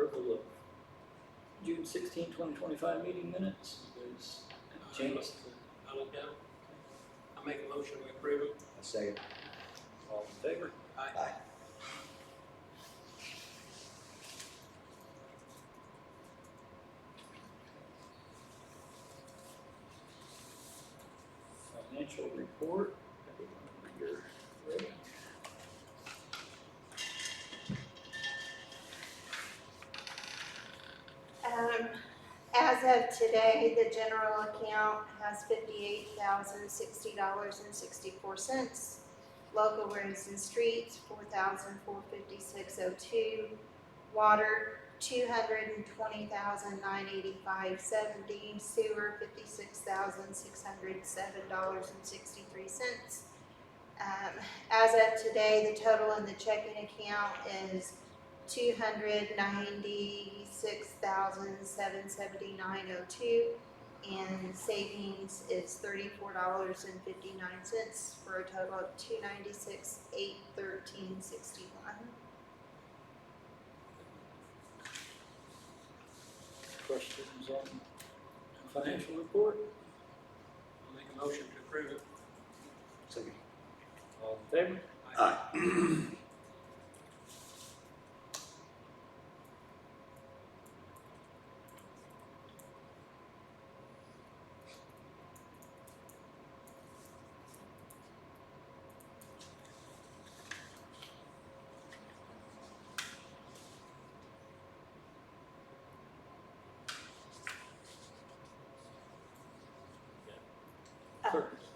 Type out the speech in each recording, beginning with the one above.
approval of June 16, 2025 meeting minutes. There's changes. I'll look down. I'll make a motion to approve it. I say, All in favor? aye. Financial report. Everyone, you're ready. As of today, the general account has $58,060.64. Local roads and streets, $4,456.02. Water, $220,985.70. Sewer, $56,607.63. As of today, the total in the checking account is $296,779.02, and savings is $34.59 for a total of $296,813.61. Questions on the financial report? I'll make a motion to approve it. Second. All in favor? Aye.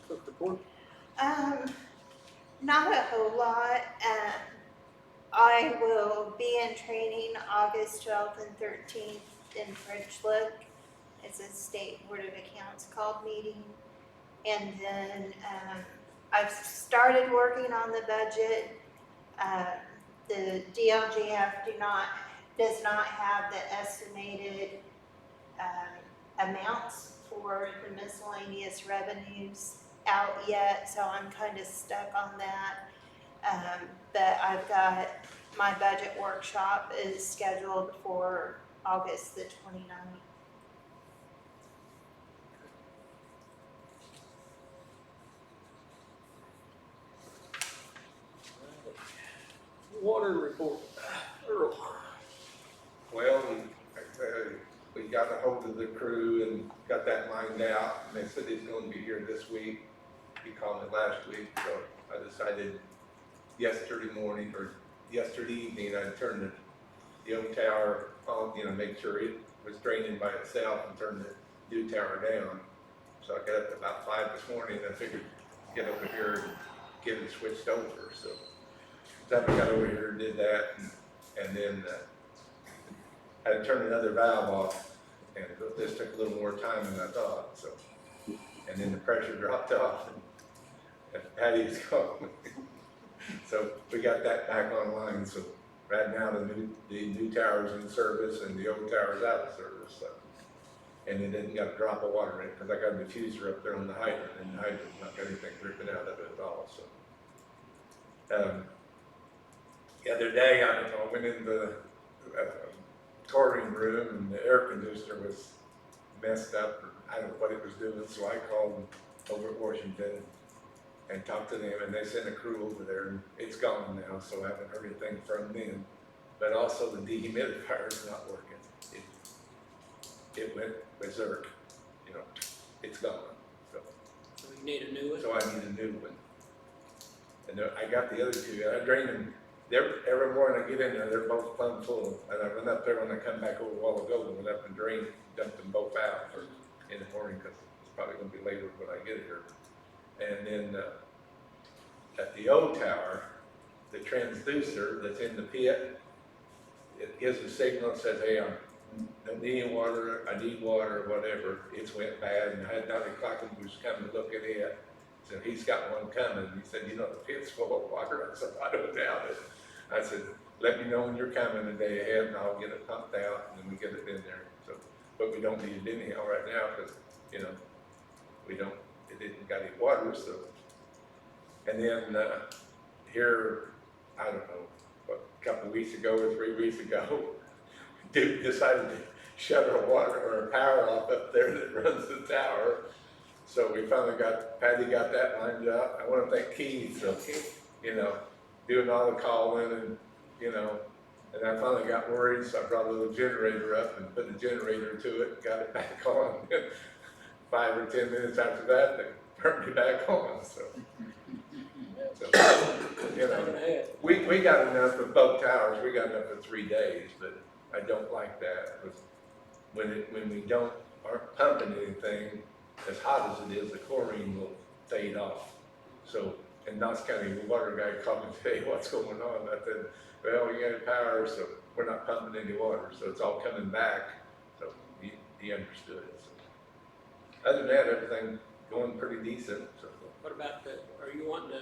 Clerk report? Not a whole lot. I will be in training August 12th and 13th in French Lick. It's a state board of accounts called meeting. And then I've started working on the budget. The DLGF does not have the estimated amounts for the miscellaneous revenues out yet, so I'm kind of stuck on that. But I've got my budget workshop is scheduled for August the 29th. Water report. Earl. Well, we got a hold of the crew and got that lined out, and they said he's going to be here this week. He called me last week, so I decided yesterday evening, I'd turn the old tower on, make sure it was draining by itself and turn the new tower down. So I got up about 5 this morning, and I figured get over here and get it switched over. So I got over here and did that, and then I had to turn another valve off, and this took a little more time than I thought. So, and then the pressure dropped off, and Patty's gone. So we got that back online. So right now the new tower's in service and the old tower's out of service. So, and it didn't got a drop of water in it because I got a diffuser up there on the hydrant, and the hydrant's not got anything dripping out of it at all. So the other day, I went in the touring room and the air conditioner was messed up, or I don't know what it was doing, so I called them over at Washington and talked to them, and they sent a crew over there, and it's gone now, so I haven't heard anything from them. But also the dehumidifier is not working. It went berserk, it's gone. So We need a new one. I need a new one. And I got the other two, I drain them. Every morning I get in there, they're both plumb full. And I went up there when I come back over a while ago, and went up and dumped them both out in the morning, because it's probably gonna be later when I get here. And then at the old tower, the transducer that's in the pit, it gives a signal that says, hey, I don't need any water, I need water, or whatever. It's went bad, and I had Donnie Clocken who's coming to look at it. So he's got one coming. He said, the pit's full of water. I said, I don't doubt it. I said, let me know when you're coming a day ahead, and I'll get it pumped out, and then we get it in there. So, but we don't need it anyhow right now, because, it didn't got any water, so. And then here, I don't know, a couple of weeks ago or 3 weeks ago, Duke decided to shut our water or our power off up there that runs the tower. So we finally Patty got that lined up. I want to thank Keith, so, you know, doing all the calling and, you know, and I finally got worried, so I brought a little generator up and put the generator to it, got it back on. 5 or 10 minutes after that, they turned it back on, so. You know, we got enough of both towers, we got enough for 3 days, but I don't like that. When we aren't pumping anything, as hot as it is, the chlorine will fade off. So, and Knox County water guy called me today, what's going on? I said, well, we got power, so we're not pumping any water, so it's all coming back. So he understood it. So. Other than that, everything going pretty decent. So. What about are you wanting to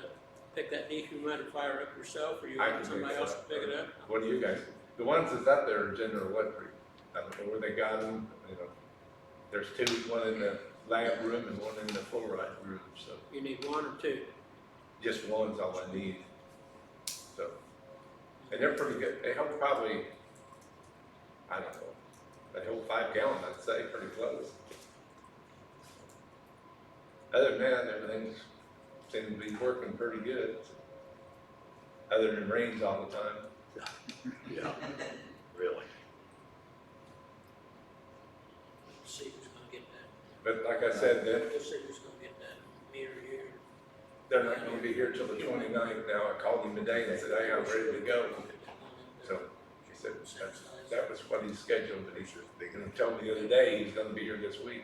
pick that dehumidifier up yourself, or you I want can somebody pick it else to up. pick it up? What do you guys, the ones that's up there are General Electric. I don't know where they got them, you know. There's 2, one in the lab room and one in the fluoride room, so You need 1 or 2? just one's all I need. So, and they're pretty good. They hold probably, I don't know, they hold 5 gallon, I'd say, pretty close. Other than that, everything seems to be working pretty good. Other than rains all the time. Yeah, really. See who's gonna get that. But like I said, We'll see who's gonna get that meter here. they're not gonna be here till the 29th now. I called him today and I said, hey, I'm ready to go. So he said, that was what he's scheduled, but he's gonna tell me the other day he's gonna be here this week.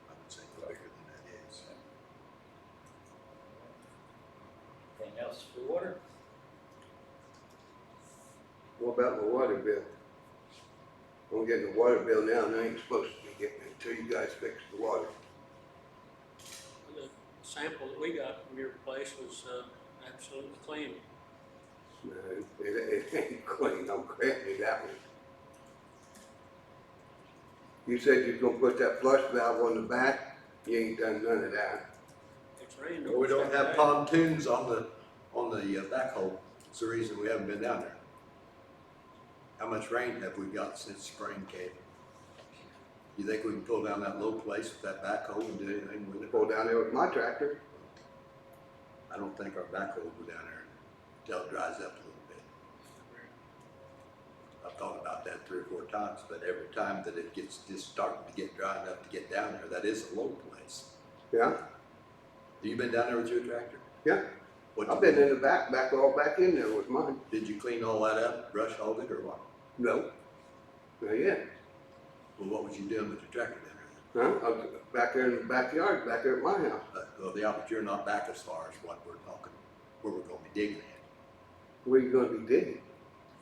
I would say no bigger than that is. Anything else for water? What about my water bill? I'm getting a water bill now, and I ain't supposed to be getting it until you guys fix the water. The sample that we got from your place was absolutely clean. No, it ain't clean, don't grant me that one. You said you're gonna put that flush valve on the back, you ain't done none of that. It's rained. Well, we don't almost have every day. pontoons on the backhoe. It's the reason we haven't been down there. How much rain have we got since spring came? You think we can pull down that low place with that backhoe and do anything with it? Pull down there with my tractor. I don't think our backhoe will go down there until it dries up a little bit. I've thought about that 3 or 4 times, but every time that it gets just starting to get dry enough to get down there, that is a low place. Yeah, Have you been down there with your tractor? yeah. What I've been in the back all back in there with mine. Did you clean all that up, brush hog it, or what? No. No, yeah. Well, what was you doing with your tractor down there? Huh? I was back there in the backyard, back there at my house. Well, yeah, but you're not back as far as what we're talking, where we're gonna be digging at. Where you gonna be digging?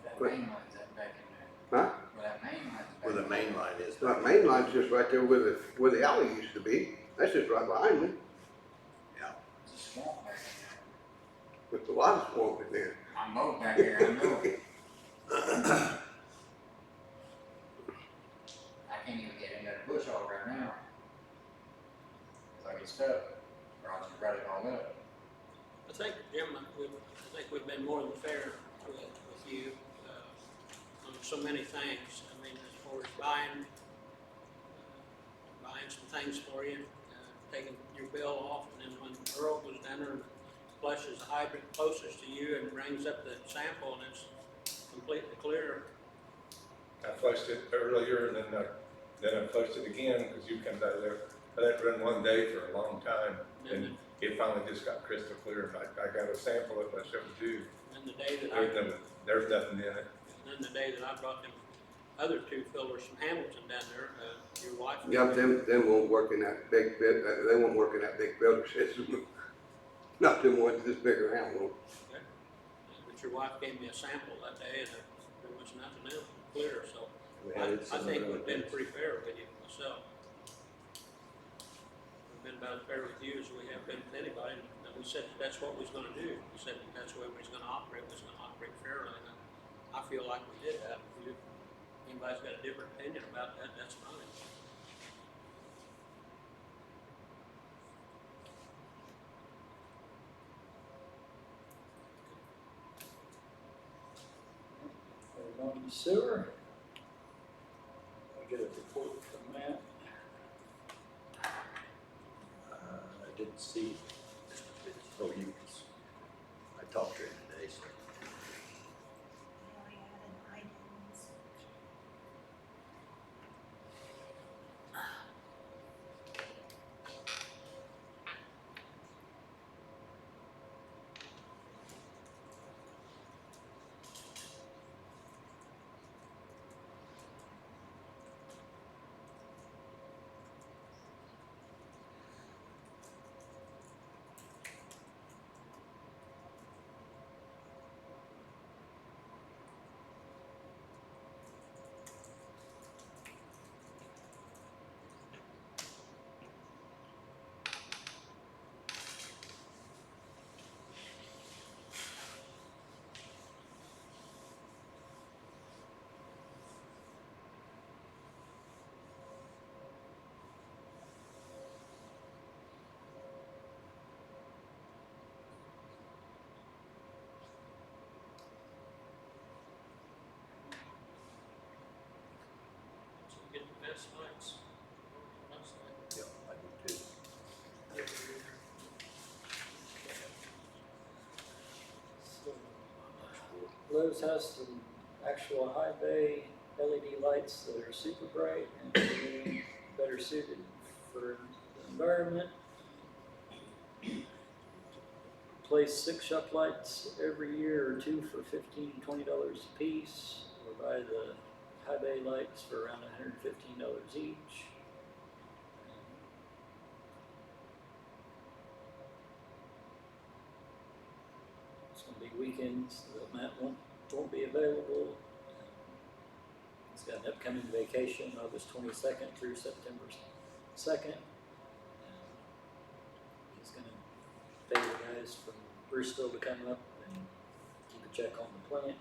That What? main line's that back in there. Huh? Well, that main line's back. Where the main line is. That main line's just right there where the alley used to be. That's just right behind me. Yeah. It's a swamp back in there. There's a lot of swamp in there. I mowed back there, I know. I can't even get into the bush hog right now. Cause I get stuck, or I'll just run it all up. I think, Jim, I think we've been more than fair with you on so many things. I mean, as far as buying some things for you, taking your bill off, and then when Earl goes down there and flushes the hydrant closest to you and brings up the sample and it's completely clear. I flushed it earlier and then I flushed it again because you come out of there. I let it run one day for a long time and it finally just got crystal clear. I got a sample of it, I showed you. And the day that There's nothing in it. then the day that I brought them other 2 fillers from Hamilton down there, your wife. Yeah, them won't work in that big bit, they won't work in that big filter system. Not them ones this big around one. But your wife gave me a sample that day and there was nothing else clear, so We I had it some think other we've been things. pretty fair with you myself. We've been about as fair with you as we have been with anybody, and we said that's what we was gonna do. We said that's the way we was gonna operate fairly, and I feel like we did that. If anybody's got a different opinion about that, that's fine. We're going to sewer. Let's see. Oh, you, I talked to him today, so. I had an items. So we get the best lights. Looks like. Yeah, I do too. Lowe's has some actual high bay LED lights that are super bright and better suited for the environment. Replace 6 shop lights every year or 2 for $15, $20 a piece, or buy the high bay lights for around $115 each. It's gonna be weekends, the mat won't be available. He's got an upcoming vacation, August 22nd through September 2nd. He's gonna pay the guys from Bristol to come up and keep a check on the plant.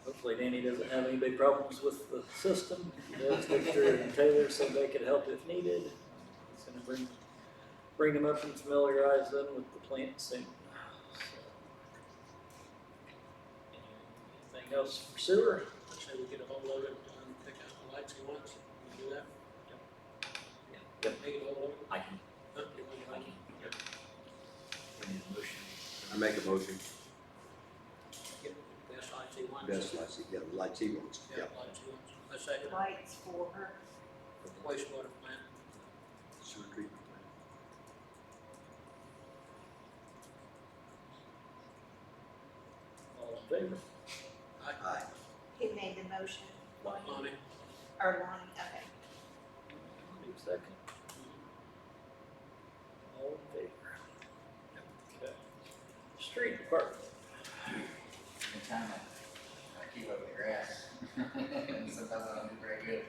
Hopefully Danny doesn't have any big problems with the system. He does. Victor and Taylor said they could help if needed. He's gonna bring them up and familiarize them with the plant soon. So, anything else for sewer? Let's say we get a hold of it, pick out the lights he wants, we do that? Yep. Make it a hold of it? I can. Huh? You want to- I can. Yep. We need a motion. I make a motion, Get the best lights he wants. best lights, yeah, the lights he wants, Yeah, yeah. lights he wants. Let's say the Lights for her. wastewater plant. Sewer treatment plant. All in favor? Aye. Who made the motion? Lonnie. Or Lonnie, okay. Need a second. All in favor? Okay. Street department. Been trying to keep up with the grass. Sometimes I don't do very good.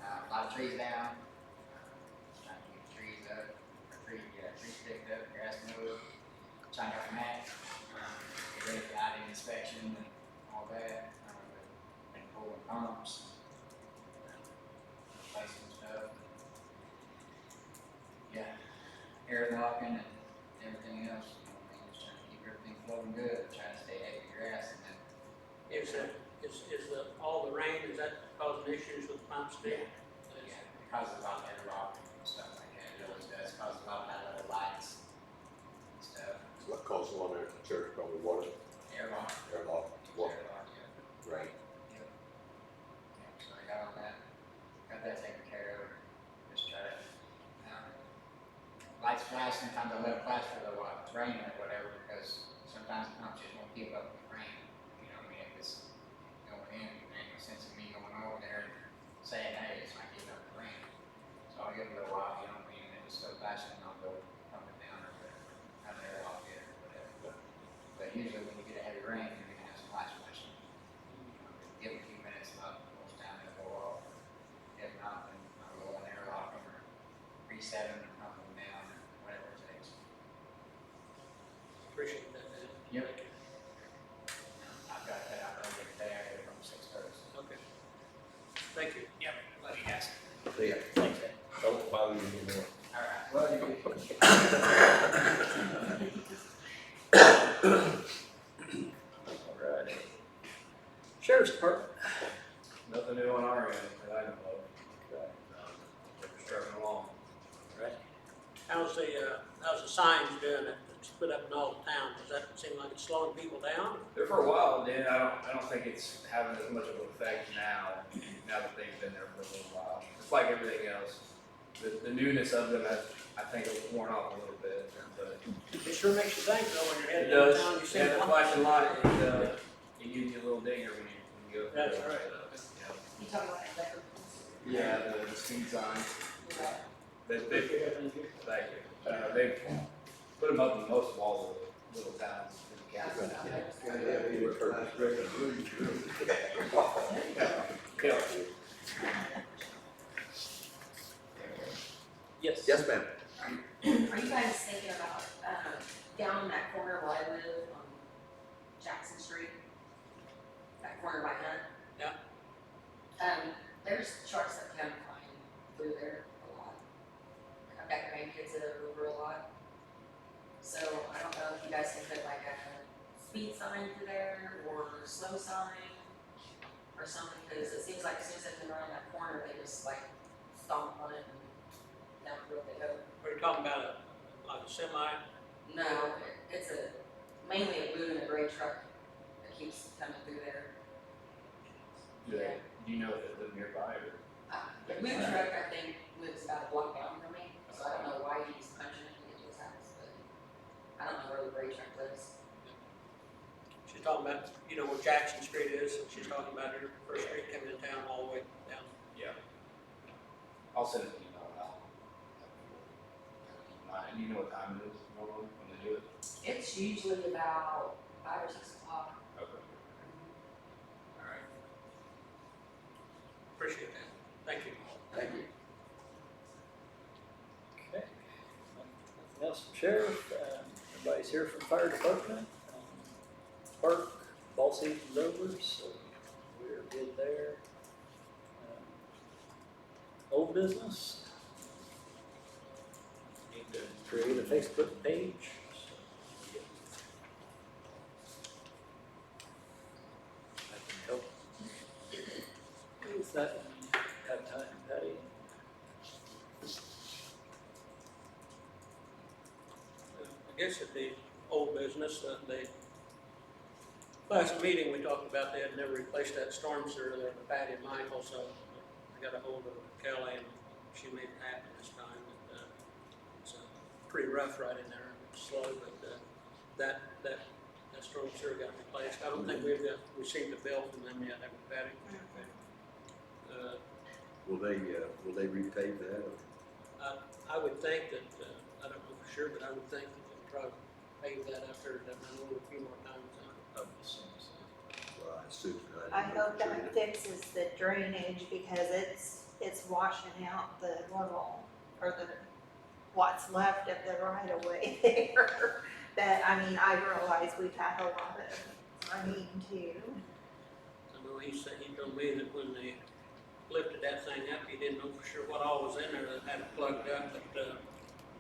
A lot of trees down. Trying to get trees up, or trees picked up, grass mowed. Trying to match. Get ready for ID inspection and all that. Been pulling pumps. Replacing stuff. Yeah, air locking and everything else. You know, what I mean, just trying to keep everything flowing good, trying to stay ahead of the grass and then. All the rain, is that causing issues with the pumps too? Yeah, it causes a lot of air locking and stuff like that, it always does, causes a lot of high level lights and stuff, It's what caused the one there at the church, probably water, air lock. airlock, water, Air lock, yeah. right? Yep. Yep, so I got all that, got that taken care of, just try to, lights flash, sometimes I let it flash for a little while, if it's raining or whatever, because sometimes the pump just won't keep up with the rain, you know what I mean, if it's going in, there ain't no sense in me going over there and saying, hey, it's not keeping up with the rain. So I'll give it a little while, you know what I mean, and it just goes flashing, and I'll go pump it down or whatever, have an air lock it or whatever. But usually when you get a heavy rain, you're gonna have some lights flashing. Give it a few minutes, and I'll close down and go off. If not, then I'll go in there, lock them, or reset them, and pump them down, or whatever it takes. Appreciate that, man. Yep. I've got that out there today, I get it from 6:30. Okay. Thank you. Yep, love you guys. See ya. Thanks, Ed. Don't bother you anymore. All right, well, you. Alright. Sheriff's department. Nothing new on our end that I know of. Okay. We're struggling along. Right. How's how's the signs doing that's put up in all the towns? Does that seem like it's slowing people down? There for a while, Dan, I don't think it's having as much of an effect now that they've been there for a little while. It's like everything else. The newness of them has, I think, worn off a little bit, but It sure makes you think though, when you're it heading does. downtown, you see Yeah, the them. flashing light, it gives you a little dinger when you go through That's it. right. You talking about that? Yeah, the speed sign. They've, thank you. They've put them up in most of all the little towns in the county. Gotta have any class recognition. Yeah. Yes. Yes, ma'am. Are you guys thinking about, down in that corner where I live on Jackson Street? That corner by Hunt? Yeah. There's trucks that come flying through there a lot. I've got grandkids that are over a lot. So I don't know if you guys can put like a speed sign through there or slow sign or something, because it seems like as soon as they come around that corner, they just like stomp on it and down the road they go. We're talking about like a semi. No, it's mainly a blue and a gray truck that keeps coming through there. Do you know if they live nearby or? The blue truck, I think, lives about a block down from me, so I don't know why he's punching it to get to his house, but I don't know where the gray truck lives. She's talking about, you know where Jackson Street is, and she's talking about her first street coming in town all the way down. Yeah. I'll send an email out. And you know what time it is normally when they do it? It's usually about 5 or 6 o'clock. Okay. All right. Appreciate that. Thank you. Thank you. Okay. Nothing else from sheriff, everybody's here from fire department. Park, ball season's over, so we're good there. Old business. Need to create a Facebook page. I can help with that when you have time, Patty. I guess at the old business, they, last meeting, we talked about they had never replaced that storm sewer there with Patty and Michael, so I got a hold of Kelly and she made it happen this time. But, it's pretty rough right in there, slow, but that storm sewer got replaced. I don't think we've received a bill from them yet, have we, Patty? Will they repave that? Or? I would think that, I don't know for sure, but I would think that they'll probably pave that after they've run over a few more times. Of the same size. Well, I assume. I hope that fixes the drainage because it's washing out the little, or what's left of the right of way there. That, I mean, I realize we've had a lot of rain too. I know he said, he told me that when they lifted that thing up, he didn't know for sure what all was in there that had it plugged up, but,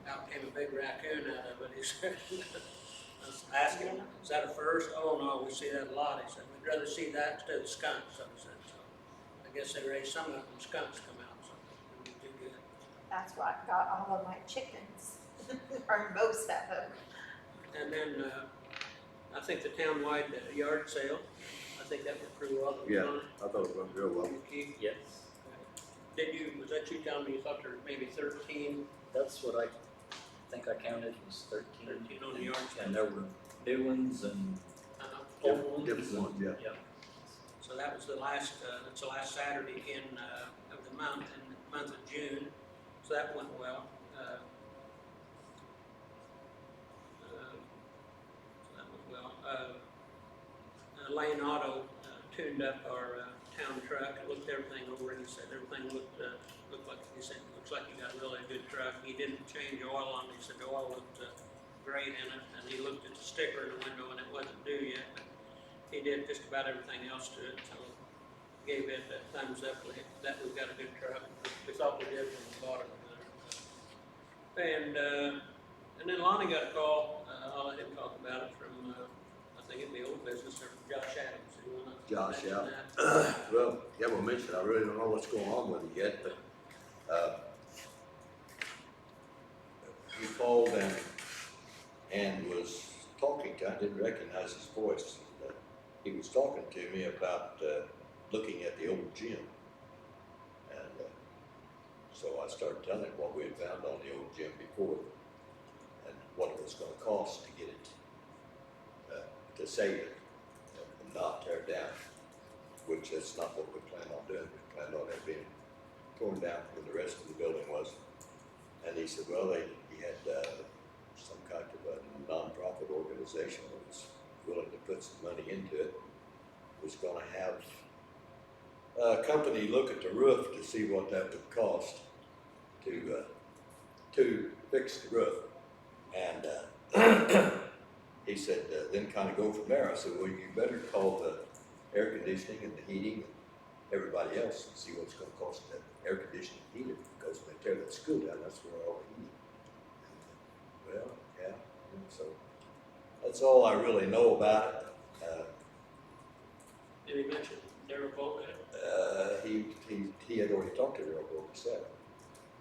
out came a big raccoon out of it, he said. I was asking him, is that a first? Oh, no, we see that a lot. He said, we'd rather see that instead of skunks, so he said, so. I guess they raised some of them, skunks come out, so it'd be too good. That's why I got all of my chickens, or most of them. And then, I think the townwide yard sale, I think that went pretty well. Yeah, I thought it went real well. Keith, Yes, did you, was that you telling me you thought there was maybe 13 that's what I think I counted was 13. on the yard sale? And there were new ones and Old old ones. Different ones, yeah. Yep. So that was the last, that's the last Saturday of the month, in the month of June, so that went well. So that went well. Lane Auto tuned up our town truck, and looked everything over, and he said everything looked like, he said, looks like you got really a good truck. He didn't change oil on it, he said the oil looked great in it, and he looked at the sticker in the window, and it wasn't due yet, but he did just about everything else to it, so gave it a thumbs up that we've got a good truck. We thought we did when we bought it. And then Lonnie got a call, I'll let him talk about it, from, I think it'd be old business, or from Josh Adams. You wanna Josh, mention yeah. that? Well, yeah, we'll mention, I really don't know what's going on with it yet, but, he called and was talking to, I didn't recognize his voice. He was talking to me about, looking at the old gym. And, so I started telling him what we had found on the old gym before and what it was gonna cost to get it, to save it and not tear it down, which that's not what we planned on doing. We planned on it being torn down when the rest of the building was. And he said, well, he had, some kind of a nonprofit organization that was willing to put some money into it, was gonna have a company look at the roof to see what that would cost to fix the roof. And, he said, then kind of go from there. I said, well, you better call the air conditioning and the heating and everybody else and see what's gonna cost that air conditioning and heating, because when they tear that school down, that's where all the heating. Well, yeah, and so that's all I really know about it. Did he mention Darrell Bogan? He had already talked to Darrell Bogan, he said.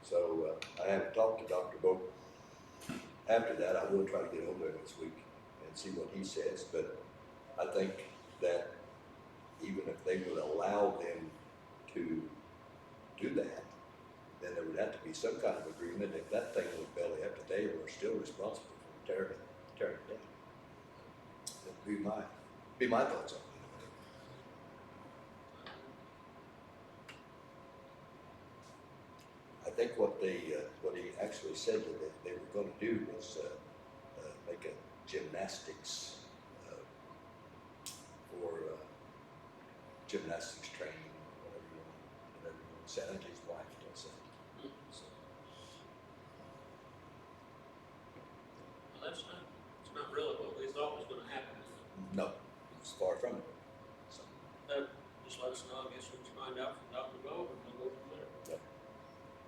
So, I haven't talked to Dr. Bogan. After that, I will try to get over there this week and see what he says, but I think that even if they would allow them to do that, then there would have to be some kind of agreement. If that thing would belly up, that they were still responsible for tearing it down. That'd be my thoughts on it. I think what he actually said that they were gonna do was, make a gymnastics, for, gymnastics training, whatever you want, Santa Ange's wife does that. So, Well, it's not really what we thought was gonna happen. no, it's far from it. So, Just let us know, I guess, when you find out from Dr. Bo, and we'll go from there. yeah.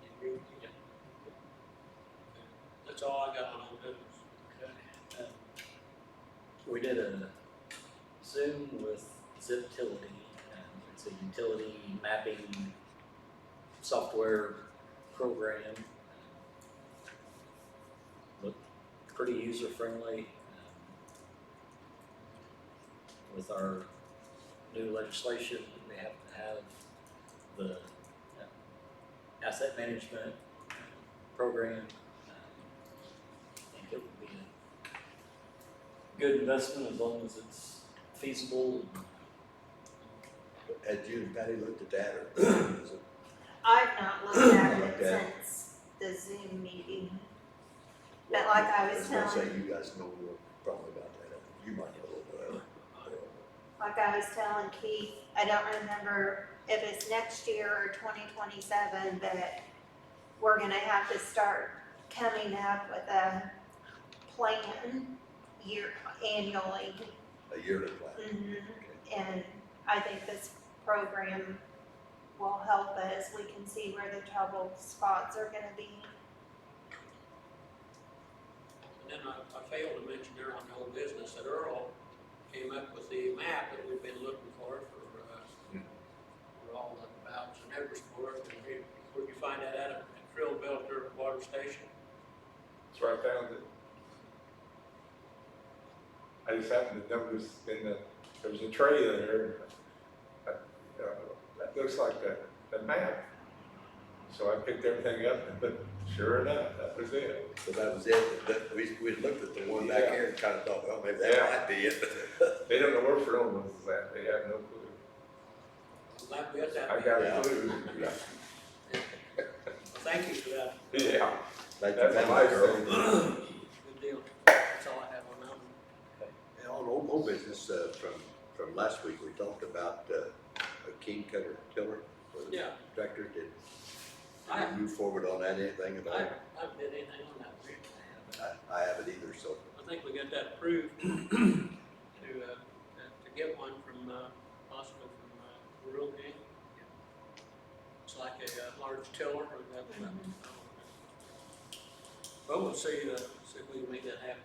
You agree with you? That's all I got on old business. Okay. We did a Zoom with Ziptility, and it's a utility mapping software program. Looked pretty user friendly. With our new legislation, we have to have the asset management program. I think it would be a good investment as long as it's feasible. Had you and Patty looked at that, or is it? I've not looked at it Okay. since the Zoom meeting. But like I was gonna say, telling, you guys know more probably about that. You might know a little bit. like I was telling Keith, I don't remember if it's next year or 2027, but we're gonna have to start coming up with a plan annually. A yearly plan. Mhm. Okay. And I think this program will help us. We can see where the trouble spots are gonna be. And then I failed to mention there on the old business that Earl came up with the map that we've been looking for all the Bouts and Eversport. And where'd you find that at Trill Belter Water Station? That's where I found it. I just happened to notice there was a tray there. That looks like the map. So I picked everything up, but sure enough, that was it. So that was it. But we looked at the one back Yeah. here and kind of thought, well, maybe that Yeah. might be it. They don't know where Fernald was at. They have no clue. I'm glad we had that. I got Yeah. a clue. Thank you for that. Yeah. Thank you, That's a Patty. lifesaver. Good deal. That's all I have on that one. And on old business, from last week, we talked about, a King Cutter tiller for the Yeah. tractor. Did I- you move forward on that, anything I about it? haven't did anything on that. I haven't either, so. I think we got that approved to get one from, possibly from, Rural King. It's like a large tiller or that. Well, we'll see if we can make that happen.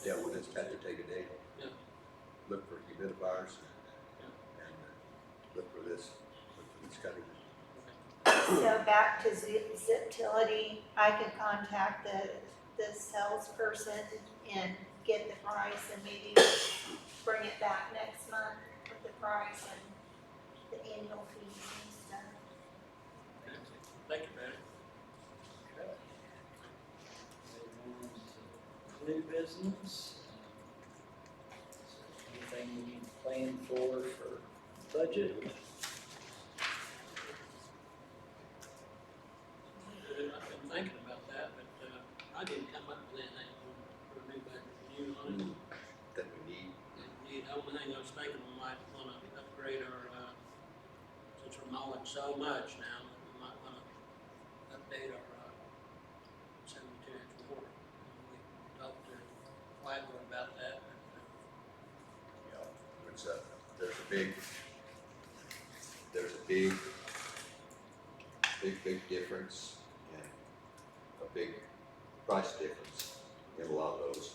Yeah, we'll just have to take a day. Yeah. Look for humidifiers Yeah. and look for this kind of. So back to Ziptility, I could contact the salesperson and get the price and maybe bring it back next month with the price and the annual fees and stuff. Thank you, Betty. New business. Anything we need to plan for budget? I've been thinking about that, but, I didn't come up with anything for a new budget review on it. That we need. The only thing I was thinking, we might wanna upgrade our, since we're mowing so much now, we might wanna update our, 72-inch mower. We talked to Flagler about that, but, You know, there's a big difference and a big price difference in a lot of those.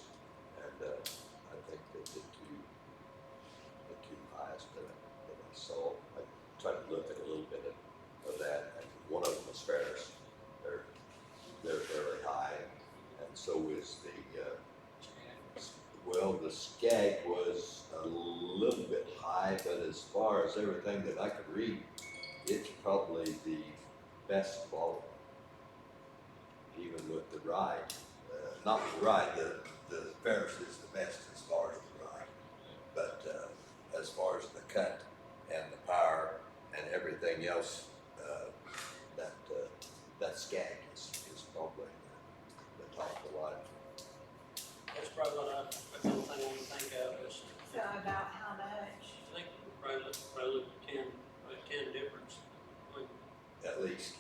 And, I think that the two highest that I saw, I tried to look at a little bit of that, and one of them was Ferris. They're very high, and so is the Skag was a little bit high, but as far as everything that I could read, it's probably the best of all of them. Even with the ride, not the ride, the Ferris is the best as far as the ride. But, as far as the cut and the power and everything else, that Skag is probably the top of the line. that's probably what that's the only thing I want to think of is, So about how much? I think we'll probably look at 10 difference. At least.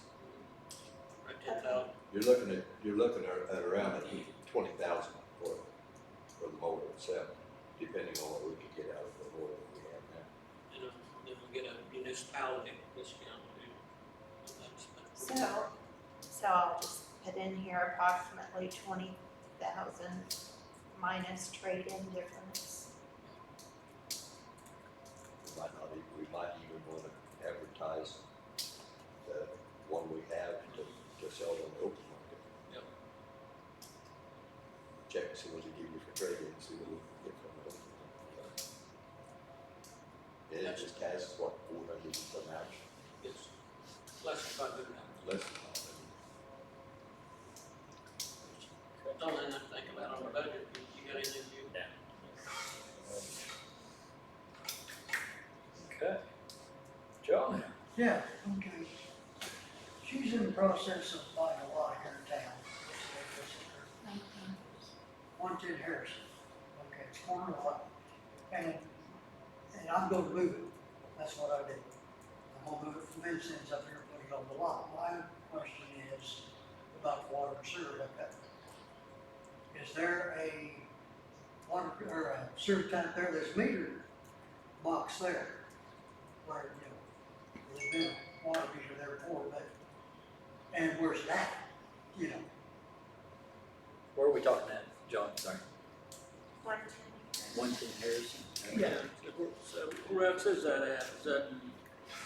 Right, 10,000. You're looking at around 20,000 for the mower itself, depending on what we could get out of the mower that we have now. And then we'll get a municipality discount too. So I'll just put in here approximately 20,000 minus trade-in difference. We might even want to advertise the one we have to sell on the open market. Yep. Check and see what they give you for trade-in, see what we can get from the open market. And it just has, what, 400 and some hours, It's less than $500. less than that. That's all I think about on the budget. You got anything you? Okay. John? Yeah, okay. She's in the process of buying a lot here in town. 110 Harrison. Okay, it's corner lot. And I'm gonna move it. That's what I did. I'm gonna move it from Vincent's up here and put it on the lot. My question is about water and sewer hookup. Is there a water, or a sewer tank there, there's a meter box there? Where, there's been a water meter there before, but, and where's that, Where are we talking at, John? Sorry. 110. 110 Harrison? Yeah. So where else is that at?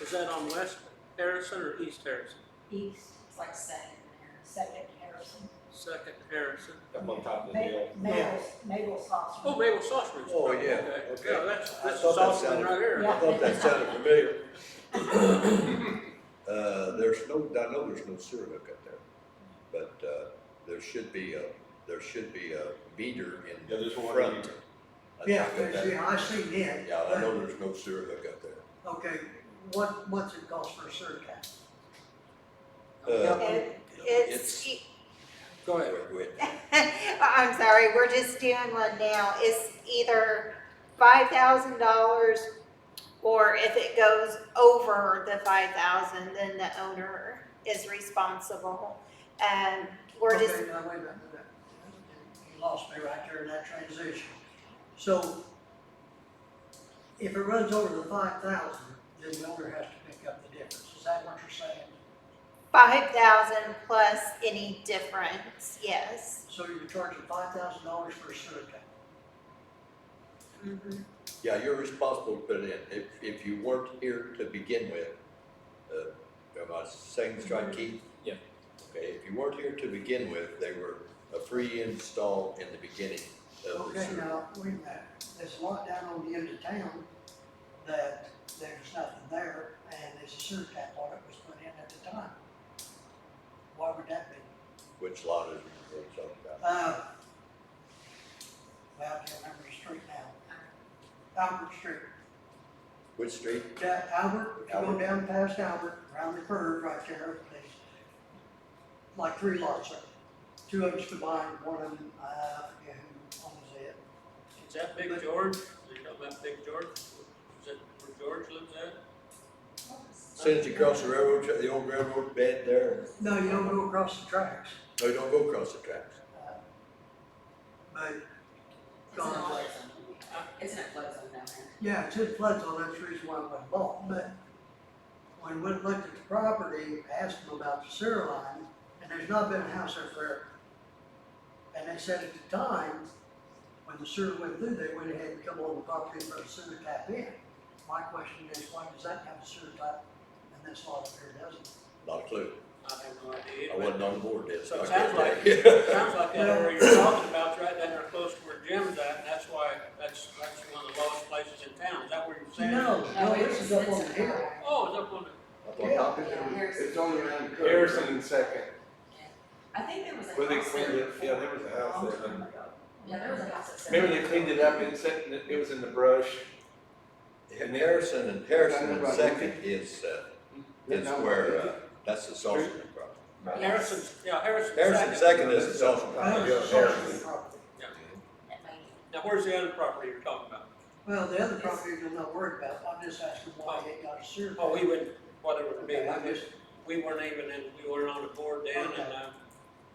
Is that on West Harrison or East Harrison? East. It's like second Second Harrison. Second Harrison. Up on top of the hill. Mabel's house. Oh, Mabel Saucery. Oh, yeah, Okay. okay. Yeah, that's I the thought that Saucery sounded- right here. Yeah. I thought that sounded familiar. I know there's no sewer hookup there, but, there should be a meter in Yeah, there's one front. meter. I Yeah, think that- I seen it. Yeah, I know there's no sewer hookup there. Okay, what's it cost for a sewer tank? It's, Go ahead. Go ahead. I'm sorry, we're just doing one now. It's either $5,000 or if it goes over the 5,000, then the owner is responsible. And we're just, Okay, now wait a minute. You lost me right there in that transition. So, if it runs over the 5,000, then the owner has to pick up the difference. Is that what you're saying? 5,000 plus any difference, yes. So you're charging $5,000 for a sewer tank? Mhm. Yeah, you're responsible to put it in. If you weren't here to begin with, am I saying this right, Keith? Yeah. Okay, if you weren't here to begin with, they were a free install in the beginning of the Okay, sewer. now, wait a minute, there's a lot down on the end of town that there's nothing there, and there's a sewer tap on it was put in at the time. Why would that be? Which lot is it you're talking about? Well, I can't remember the street now. Albert Street. Which street? Albert, if you go Albert. down past Albert, around the curve right there, there's like 3 lots there. 2 of them's combined, one of them, I forget who owns it. Is that Big George? Are you talking about Big George? Is that where George lives at? As soon as you cross the railroad, the old railroad bed there, No, you don't go across the tracks, no, you don't go across the tracks. but, It's in a flood zone. It's in a flood zone down there. yeah, it's in flood zone, that's the reason why it wasn't bought, but when we looked at the property, asked them about the sewer line, and there's not been a house there forever. And they said at the time, when the sewer went through, they went ahead and come on the property and put a sewer tap in. My question is, why does that have a sewer tap, and this lot up here doesn't? Not a clue. I have no idea. I wasn't on board then. So it I sounds can't like, tell you. sounds like that area you're talking about's right down there close to where Jim's at, and that's why, that's one of the lowest places in town. Is that what you're saying? No, no, this is up on the it's hill. Oh, it's up on the, It's only around the curve. Harrison and Second, I think there was a where they house cleaned there. it, yeah, there was a house there. Yeah, there was a house that said. Remember they cleaned it up and set, it was in the brush? And Harrison and Second is where, that's the social property. Harrison's, yeah, Harrison's. Harrison Second is the social That property. was the social property. Now, where's the other property you're talking about? Well, the other property I'm not worried about, I'm just asking why it got a sewer tap. Oh, we would, whatever it be, Okay, I just, we weren't even in, we weren't on the board then, and,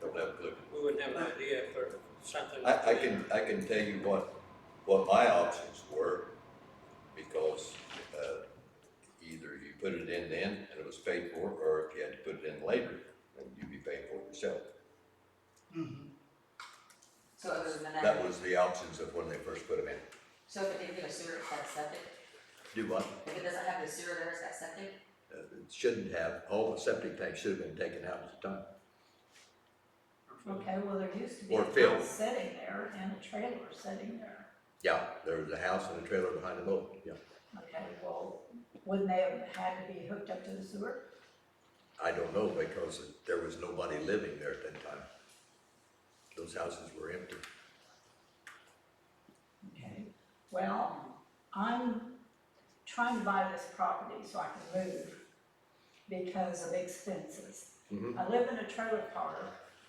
Don't have a clue. we wouldn't have an idea if there was something. I can tell you what my options were, because, either you put it in then and it was paid for, or if you had to put it in later, then you'd be paying for it yourself. So other than that. That was the options of when they first put them in. So if it didn't get a sewer, it's got septic? Do what? If it doesn't have the sewer there, it's got septic? It shouldn't have, all the septic tanks should have been taken out at the time. Okay, well, there used to be Or a filled. house sitting there and a trailer sitting there. Yeah, there was a house and a trailer behind the boat, yeah. Okay, well, wouldn't they have had to be hooked up to the sewer? I don't know, because there was nobody living there at that time. Those houses were empty. Okay, well, I'm trying to buy this property so I can move because of expenses. Mhm. I live in a trailer park,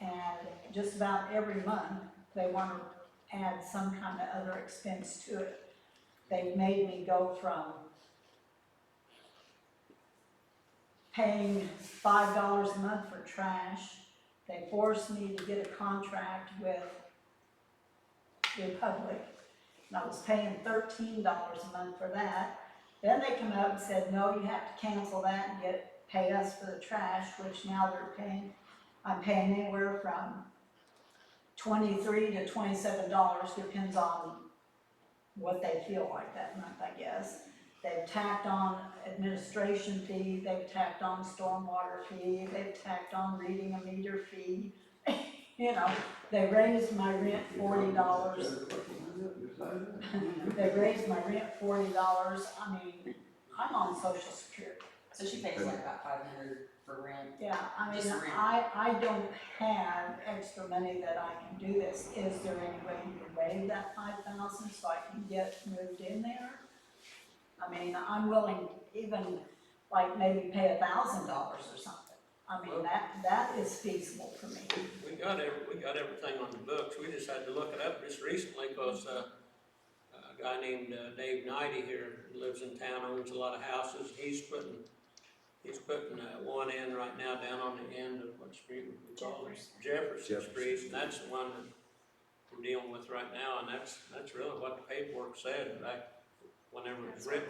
and just about every month, they want to add some kind of other expense to it. They've made me go from paying $5 a month for trash. They forced me to get a contract with Republic, and I was paying $13 a month for that. Then they come up and said, no, you have to cancel that and pay us for the trash, which now I'm paying anywhere from $23 to $27, depends on what they feel like that month, I guess. They've tacked on administration fee, they've tacked on stormwater fee, they've tacked on reading a meter fee. You know, they raised my rent $40. They raised my rent $40. I mean, I'm on Social Security. So she pays like about 500 for rent. Yeah, I mean, Just rent. I don't have extra money that I can do this. Is there any way you can waive that 5,000 so I can get moved in there? I mean, I'm willing even like maybe pay $1,000 or something. I mean, that is feasible for me. We got everything on the books, we just had to look it up just recently, because, a guy named Dave Knighty here, who lives in town, owns a lot of houses, he's putting one in right now down on the end of what street would we call it? Jefferson Street, and that's the one that we're dealing with right now, and that's really what the paperwork said, right? Whenever it was written,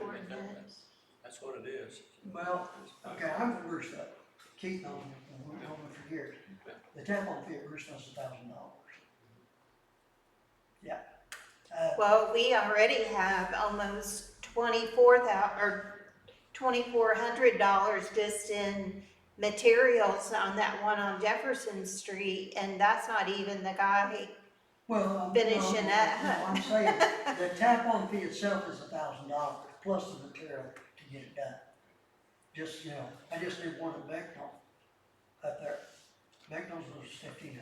that's what it is. well, okay, I'm the worst of it. Keith knows me, we've known me for years. The tap on fee at Roosevelt is $1,000. Yeah. Well, we already have almost $2,400 just in materials on that one on Jefferson Street, and that's not even the guy. Well, Finishing that. no, I'm saying, the tap-on fee itself is $1,000 plus the material to get it done. Just, I just did one at Becknell up there. Becknell's was $1,500.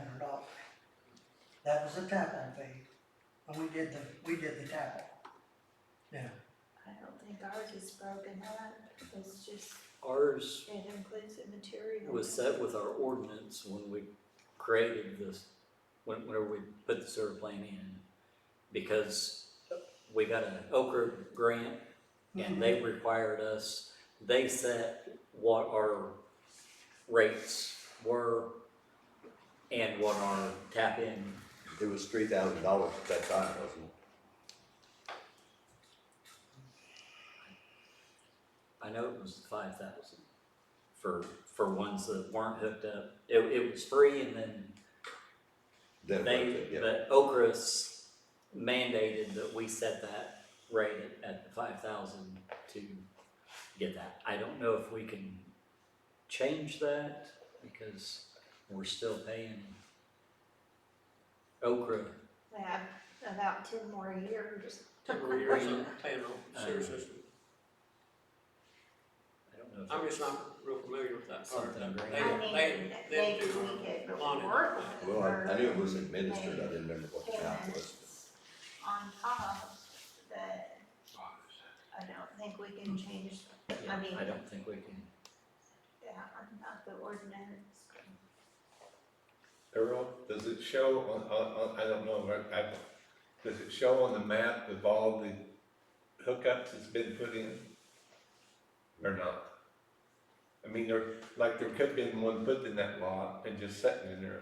That was the tap-on fee, and we did the tap-on. Yeah, I don't think ours is broken up, it's just, Ours it includes the material. was set with our ordinance when we created this, whenever we put the sewer plant in. Because we got an Okra grant and they required us, they set what our rates were and what our tap in. It was $3,000 at that time, wasn't it? I know it was 5,000 for ones that weren't hooked up. It was free, and then but Okra's mandated that we set that rate at the 5,000 to get that. I don't know if we can change that because we're still paying Okra. Yeah, about 10 more years. 10 more years of paying on sewer system. I don't know if I'm it's just not real familiar with that part. something grant. I mean, maybe we could Lonnie. work Well, I knew it was administered, I didn't remember what the count was. on top, that I don't think we can change, I mean, I don't think we can. yeah, not the ordinance. Earl, does it show on, I don't know, does it show on the map of all the hookups that's been put in? Or not? I mean, there could have been one put in that lot and just sitting in there,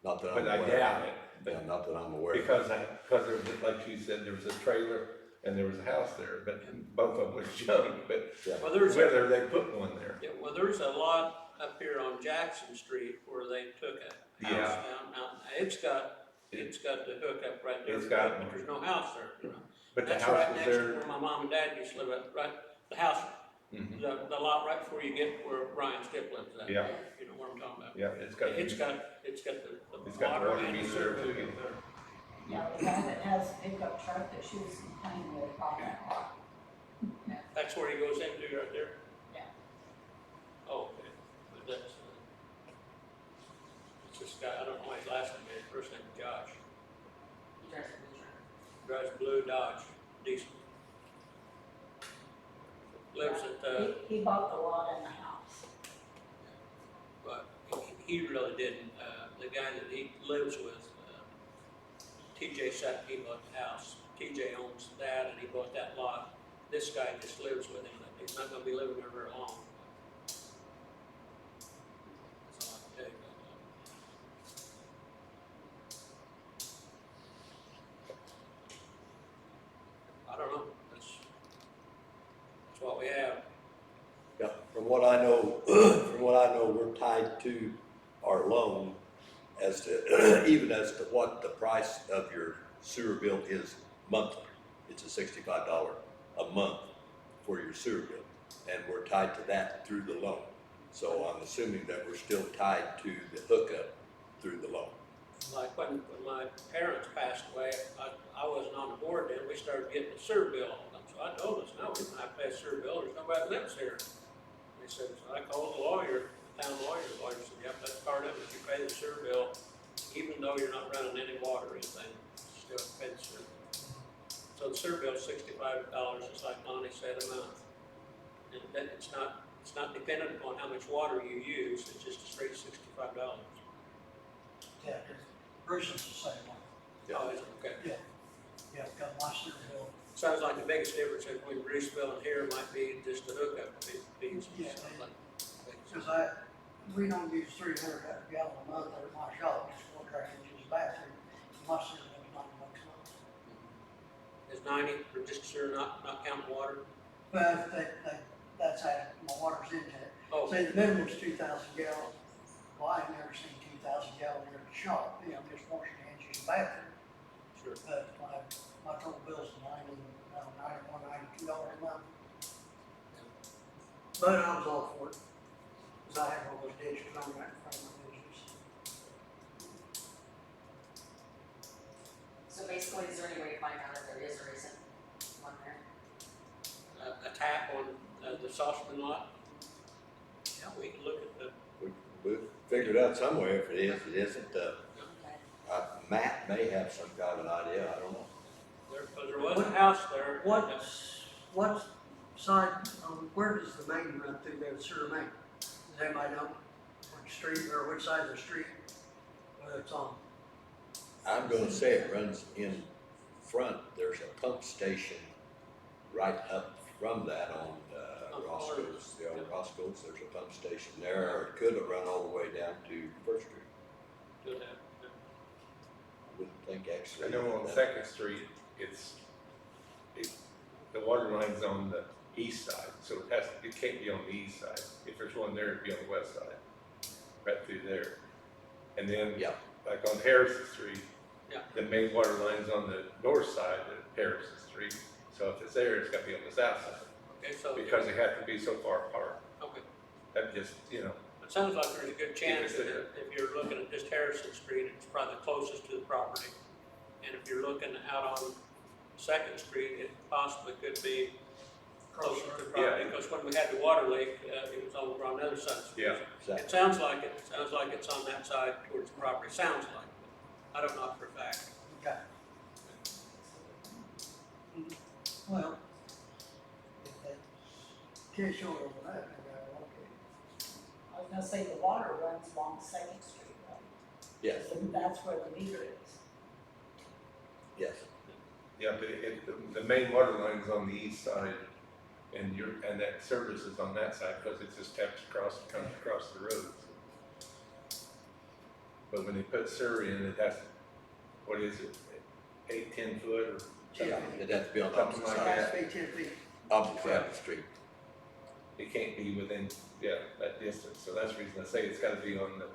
Not that I'm but I aware doubt of. it. Yeah, not that I'm aware of. Because there was, like you said, there was a trailer and there was a house there, but both of them was junk, but Well, there's, whether they put one there. yeah, well, there's a lot up here on Jackson Street where they took a house Yeah. down. Now, it's got the hookup right there, It's got but one. there's no house there. But the That's house right was next to there. where my mom and dad used to live at, right, the house, Mhm. the lot right before you get where Brian Skip lives at. Yeah. You know what I'm talking about? Yeah, it's got It's got the It's got the water water and the meter sewer there, too. hookup there. Yeah, the guy that has a pickup truck that she was complaining with bought that lot. That's where he goes into right there? Yeah. Oh, okay, but that's, it's this guy, I don't know his last name, his first name is Josh. He drives a blue truck. Drives a blue Dodge, diesel. Lives at, He bought the lot and the house. but he really didn't, the guy that he lives with, TJ Sutton, he bought the house. TJ owns that and he bought that lot. This guy just lives with him, he's not gonna be living there very long. That's all I can tell you about that. I don't know, that's what we have. Yeah, from what I know, we're tied to our loan as to, even as to what the price of your sewer bill is monthly. It's a $65 a month for your sewer bill, and we're tied to that through the loan. So I'm assuming that we're still tied to the hookup through the loan. Like when my parents passed away, I wasn't on the board then, we started getting a sewer bill on them. So I told us, no, we don't have to pay a sewer bill, there's nobody that lives here. They said, so I called the lawyer, the town lawyer, the lawyer said, yep, that's part of it, you pay the sewer bill, even though you're not running any water or anything, you still have to pay the sewer bill. So the sewer bill's $65, just like Lonnie said, a month. And then it's not dependent upon how much water you use, it's just a straight $65. yeah, Bruce is the same one. Oh, is it? Okay. Yeah, got my sewer bill. Sounds like the biggest difference between Bruceville and here might be just the hookup fees. Yeah. Like, We don't use 300 gallon a month at my shop, just one track into the bathroom. My sewer bill's $90 a month. is 90 for just sure not counting water? But that's how my water's intake. Oh, Say the minimum's 2,000 gallons. Well, I've never seen 2,000 gallons here at the shop, just washing hands, use the bathroom. sure. But my total bill's $91, $92 a month. But I was all for it. 'cause I have all those ditches running right in front of my business. So basically, is there any way to find out if there is or isn't one there? A tap on, the Sauceman lot? Yeah, we can look at the, We'll figure it out somewhere. If it is, it isn't. Okay. Matt may have some kind of an idea. I don't know. there was a house there. What side, where does the main run through there, the sewer main? Does anybody know which street, or which side of the street, whether it's on? I'm gonna say it runs in front. There's a pump station right up from that on Roscoe's, the old Roscoe's. There's a pump station there, or it could have run all the way down to First Street. Could have. I wouldn't think actually. I know on Second Street, the water line's on the east side, so it can't be on the east side. If there's one there, it'd be on the west side, right through there. And then, Yeah. like on Harrison Street, Yeah. the main water line's on the north side of Harrison Street. So if it's there, it's gotta be on the south side, Okay, so. because they have to be so far apart. Okay. That just, It sounds like there's a good chance If that it's if you're looking at just Harrison Street, it's probably the closest to the property. And if you're looking out on Second Street, it possibly could be closer to the property. Yeah. Because when we had the water leak, it was over on the other side. of the street. Yeah. It sounds like it's on that side towards the property, sounds like. I don't know for a fact. Okay. Well, if they can't show it over that, maybe I will, okay. I was gonna say the water runs along Second Street, right? Yes, And that's where the meter is. yes. Yeah, but the main water line's on the east side, and that service is on that side, because it just comes across the road. But when they put sewer in, it has, what is it, 8, 10 foot or Yeah, it'd have to be on the Something opposite like side, that. That's 10 feet. opposite side of the street. it can't be within, that distance. So that's the reason I say it's gotta be on the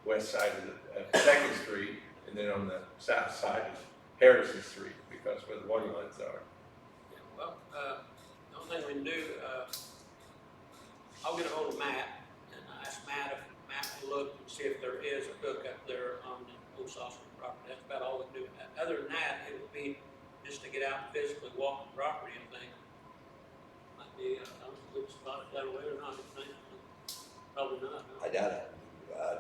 west side of Second Street, and then on the south side of Harrison Street, because where the water lines are. Yeah, well, the only thing we can do, I'll get a hold of Matt, and I ask Matt if Matt will look and see if there is a hookup there on the old Sauceman property. That's about all we can do. Other than that, it would be just to get out and physically walk the property and think. Might be, I don't know if it's spot it that way or not, I think. Probably not. no. I doubt it.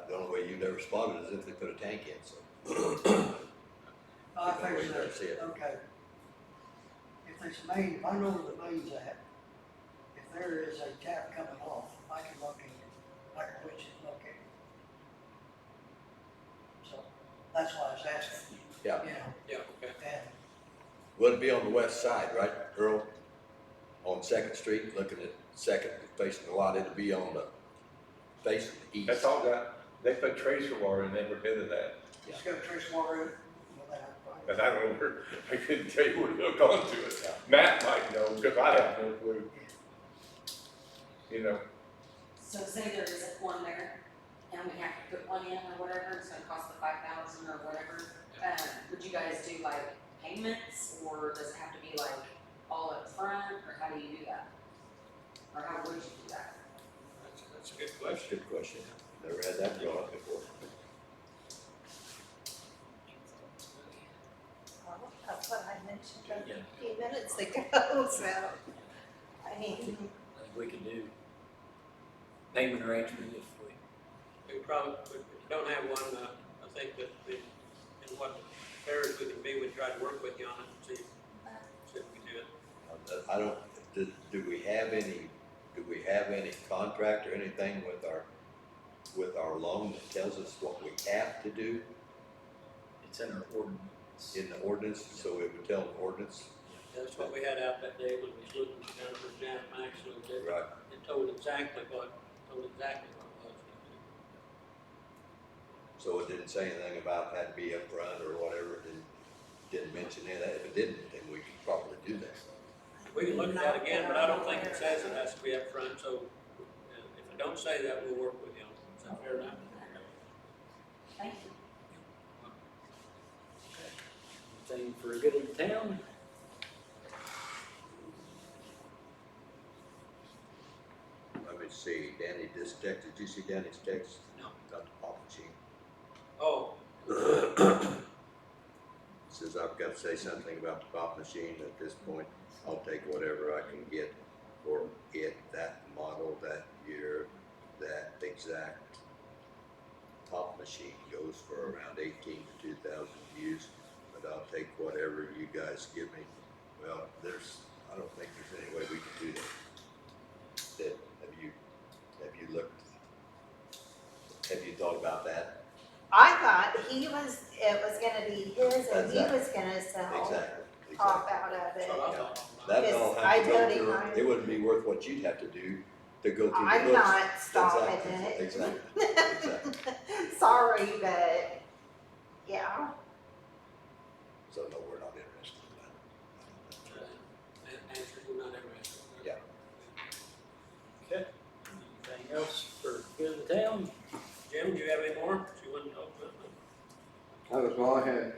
The only way you'd ever spot it is if they put a tank in, so. I There's no way figured you'd ever see it. that, okay. If there's a main, if I know where the main's at, if there is a tap coming off, I can locate it, I can reach it, locate it. So, that's why I was asking, Yeah, you know, Yeah, okay. and, would it be on the west side, right, Earl? On Second Street, looking at Second, facing the lot, it'd be on the facing the east. That's all they put tracer wire in every bit of that. it's got a trace water in it, well, that, But I don't know where, I couldn't tell you where to hook onto it. Matt might know, because I have no clue. So say there isn't one there, and we have to put one in or whatever, it's gonna cost the 5,000 or whatever. Would you guys do like payments, or does it have to be like all up front, or how do you do that? Or how would you do that? That's a good That's a question. good question. Never had that brought up before. Well, that's what I mentioned a few minutes ago, so, I mean, I think we could do payment arrangement if We probably, if we don't have one, I think that in what areas we can be, we try to work with you on it and see if we can do it. I don't, do we have any contract or anything with our loan that tells us what we have to do it's in our ordinance. in the ordinance? So it would tell the ordinance, That's what we had out that day when we was looking down for Janet Max, so right? it told exactly what it was. So it didn't say anything about that be up front or whatever, it didn't mention any of that. If it didn't, then we could probably do that. We can look at that again, but I don't think it says it has to be up front. So if it don't say that, we'll work with you on it. Is that fair enough? Thank you. Anything for good of the town? Let me see, Danny just texted, did you see Danny's text? No. About the pop machine. Oh, Says I've got to say something about the pop machine. At this point, I'll take whatever I can get for it, that model, that year, that exact pop machine goes for around 18 to 2,000 used, but I'll take whatever you guys give me. Well, I don't think there's any way we can do that. Have you looked, have you thought about that? I thought it was gonna be his and he Exactly. was gonna sell Exactly. pop out of that's it. what I thought. That'd all Yes, have to I go told through, him it wouldn't be worth what you'd have to do to go through the I'm books. not stopping Exactly, it. Exactly, exactly. Sorry, but, yeah. So no, we're not interested in Answer, we're not interested. Yeah. Okay. Anything else for good of the town? Jim, do you have any more? You wouldn't know? That was all I had.